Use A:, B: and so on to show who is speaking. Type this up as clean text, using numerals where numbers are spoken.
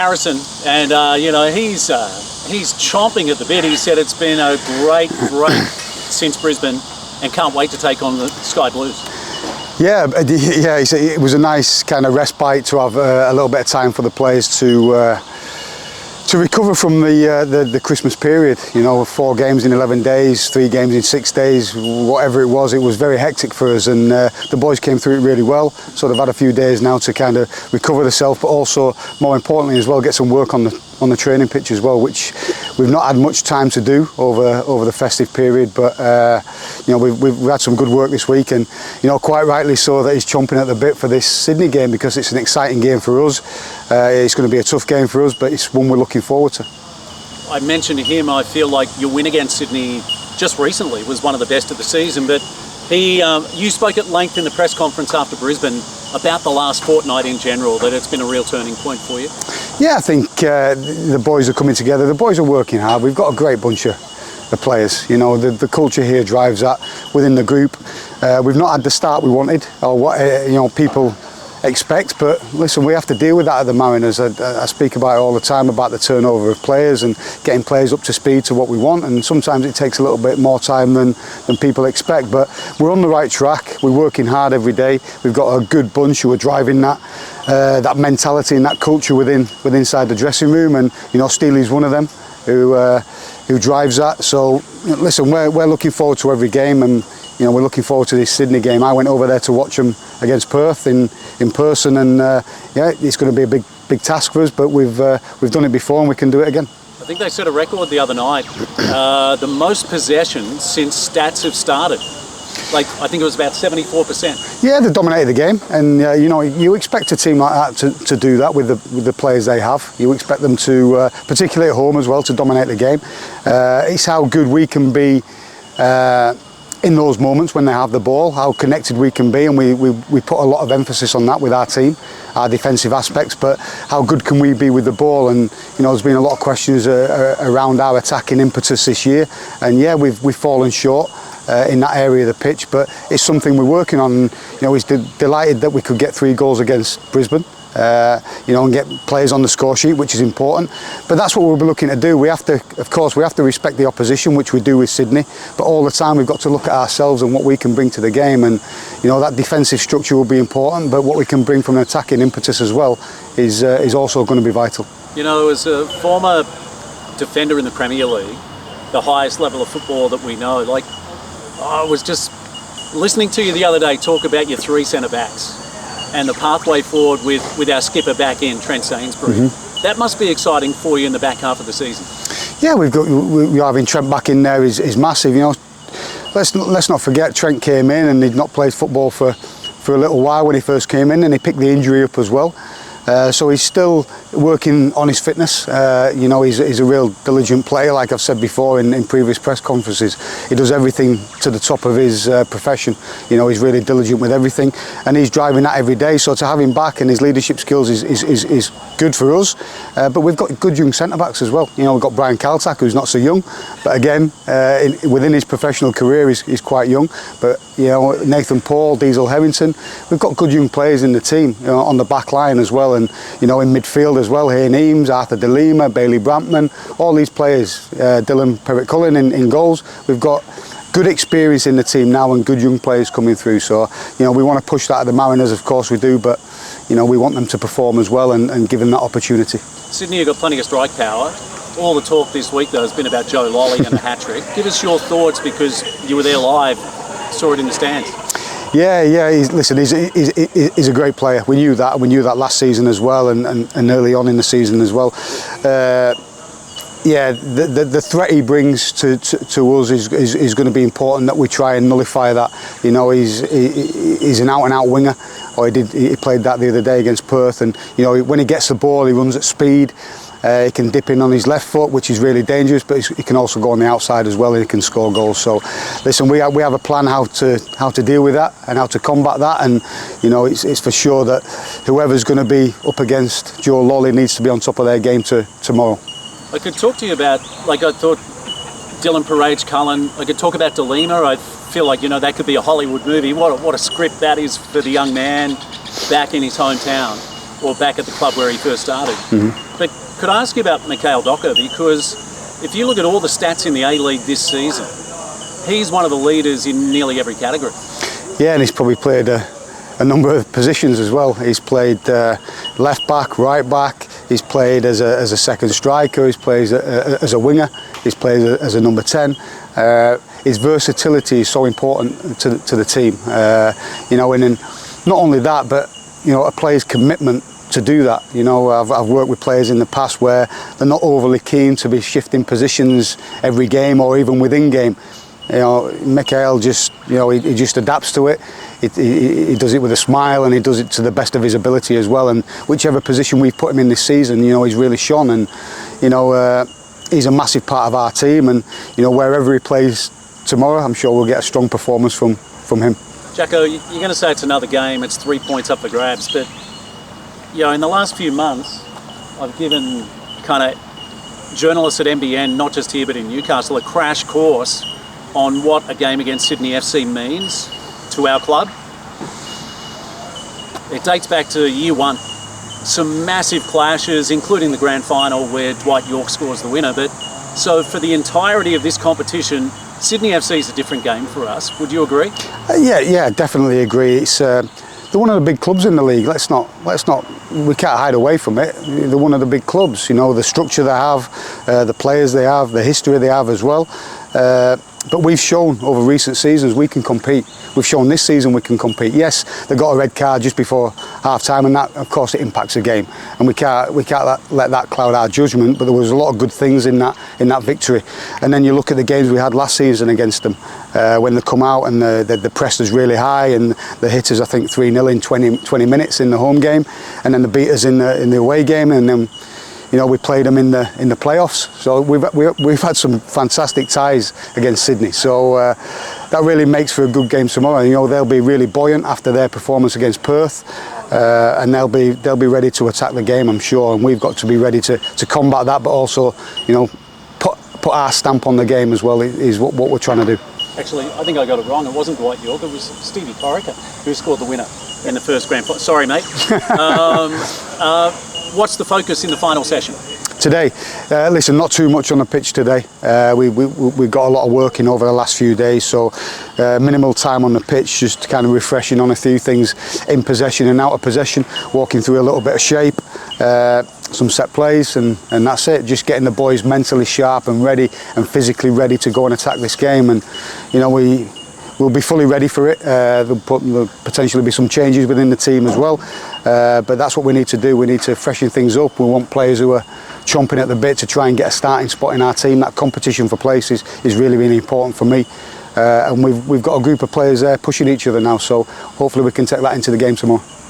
A: Harrison, and he's chomping at the bit. He said it's been a great since Brisbane, and can't wait to take on the Sky Blues.
B: Yeah, it was a nice kind of respite to have a little bit of time for the players to recover from the Christmas period. 4 games in 11 days, 3 games in 6 days, whatever it was very hectic for us, and the boys came through it really well. So they've had a few days now to kind of recover themselves, but also more importantly as well, get some work on the training pitch as well, which we've not had much time to do over the festive period. But we've had some good work this week, and quite rightly so that he's chomping at the bit for this Sydney game, because it's an exciting game for us. It's going to be a tough game for us, but it's one we're looking forward to.
A: I mentioned to him, I feel like your win against Sydney just recently was one of the best of the season, but you spoke at length in the press conference after Brisbane about the last fortnight in general, that it's been a real turning point for you. Yeah,
B: I think the boys are coming together. The boys are working hard. We've got a great bunch of players. The culture here drives that within the group. We've not had the start we wanted, or what people expect, but listen, we have to deal with that at the Mariners. I speak about it all the time, about the turnover of players and getting players up to speed to what we want, and sometimes it takes a little bit more time than people expect, but we're on the right track. We're working hard every day. We've got a good bunch who are driving that mentality and that culture inside the dressing room, and Steely's one of them who drives that. So listen, we're looking forward to every game, and we're looking forward to this Sydney game. I went over there to watch them against Perth in person, and it's going to be a big task for us, but we've done it before and we can do it again.
A: I think they set a record the other night, the most possessions since stats have started. I think it was about 74%.
B: Yeah, they dominated the game, and you expect a team like that to do that with the players they have. You expect them to, particularly at home as well, to dominate the game. It's how good we can be in those moments when they have the ball, how connected we can be, and we put a lot of emphasis on that with our team, our defensive aspects, but how good can we be with the ball? And there's been a lot of questions around our attacking impetus this year, and yeah, we've fallen short in that area of the pitch, but it's something we're working on. He's delighted that we could get 3 goals against Brisbane, and get players on the score sheet, which is important. But that's what we'll be looking to do. We have to respect the opposition, which we do with Sydney, but all the time we've got to look at ourselves and what we can bring to the game, and that defensive structure will be important, but what we can bring from an attacking impetus as well is also going to be vital.
A: As a former defender in the Premier League, the highest level of football that we know, I was just listening to you the other day talk about your 3 centre-backs and the pathway forward with our skipper back in, Trent Sainsbury. Mm-hmm. That must be exciting for you in the back half of the season. Yeah,
B: we're having Trent back in there is massive. Let's not forget, Trent came in and he'd not played football for a little while when he first came in, and he picked the injury up as well. So he's still working on his fitness. He's a real diligent player, like I've said before in previous press conferences. He does everything to the top of his profession. He's really diligent with everything, and he's driving that every day. So to have him back and his leadership skills is good for us. But we've got good young centre-backs as well. We've got Brian Kaltak, who's not so young, but again, within his professional career, he's quite young. But Nathan Paul, Diesel Harrington, we've got good young players in the team, on the back line as well. And in midfield as well, Hayne Eames, Arthur De Lima, Bailey Brampman, all these players, Dylan Perrott-Cullen in goals. We've got good experience in the team now and good young players coming through. So we want to push that at the Mariners, of course we do, but we want them to perform as well and give them that opportunity.
A: Sydney have got plenty of strike power. All the talk this week though has been about Joe Lolly and the hat-trick. Give us your thoughts, because you were there live, saw it in the stands.
B: Yeah. He's a great player. We knew that last season as well, and early on in the season as well. The threat he brings to us is going to be important, that we try and nullify that. He's an out-and-out winger. He played that the other day against Perth, and when he gets the ball, he runs at speed. He can dip in on his left foot, which is really dangerous, but he can also go on the outside as well, and he can score goals. So, listen, we have a plan how to deal with that and how to combat that, and it's for sure that whoever's going to be up against Joe Lolly needs to be on top of their game tomorrow.
A: I could talk to you about, I thought Dylan Perrott-Cullen. I could talk about De Lima. I feel like that could be a Hollywood movie. What a script that is for the young man back in his hometown. or back at the club where he first started. But could I ask you about Mikhail Docker? Because if you look at all the stats in the A-League this season, he's one of the leaders in nearly every category.
B: Yeah, and he's probably played a number of positions as well. He's played left back, right back. He's played as a second striker. He's played as a winger. He's played as a number 10. His versatility is so important to the team. You know, and then not only that, but you know, a player's commitment to do that. You know, I've worked with players in the past where they're not overly keen to be shifting positions every game or even within game. You know, Mikhail just, you know, he just adapts to it. He does it with a smile, and he does it to the best of his ability as well. And whichever position we've put him in this season, you know, he's really shone. And you know, he's a massive part of our team. And you know, wherever he plays tomorrow, I'm sure we'll get a strong performance from him.
A: Jacko, you're going to say it's another game. It's 3 points up for grabs, but you know, in the last few months, I've given kind of journalists at NBN, not just here but in Newcastle, a crash course on what a game against Sydney FC means to our club. It dates back to year one. Some massive clashes, including the grand final where Dwight York scores the winner. But so for the entirety of this competition, Sydney FC is a different game for us. Would you agree?
B: Yeah, definitely agree. It's they're one of the big clubs in the league. Let's not. We can't hide away from it. They're one of the big clubs. You know, the structure they have, the players they have, the history they have as well. But we've shown over recent seasons we can compete. We've shown this season we can compete. Yes, they got a red card just before half time, and that, of course, it impacts the game. And we can't let that cloud our judgment. But there was a lot of good things in that victory. And then you look at the games we had last season against them, when they come out and the press is really high, and they hit us, I think, 3-0 in 20 minutes in the home game, and then they beat us in the away game, and then, you know, we played them in the playoffs. So we've had some fantastic ties against Sydney. So that really makes for a good game tomorrow. You know, they'll be really buoyant after their performance against Perth, and they'll be ready to attack the game, I'm sure. And we've got to be ready to combat that, but also, you know, put our stamp on the game as well. Is what we're trying to do.
A: Actually, I think I got it wrong. It wasn't Dwight York. It was Stevie Corica who scored the winner in the first grand final. Sorry, mate. What's the focus in the final session?
B: Today, listen, not too much on the pitch today. We've got a lot of work in over the last few days, so minimal time on the pitch, just kind of refreshing on a few things in possession and out of possession, walking through a little bit of shape, some set plays, and that's it. Just getting the boys mentally sharp and ready and physically ready to go and attack this game. And you know, we'll be fully ready for it. There'll potentially be some changes within the team as well, but that's what we need to do. We need to freshen things up. We want players who are chomping at the bit to try and get a starting spot in our team. That competition for places is really, really important for me, and we've got a group of players there pushing each other now, so hopefully we can take that into the game tomorrow.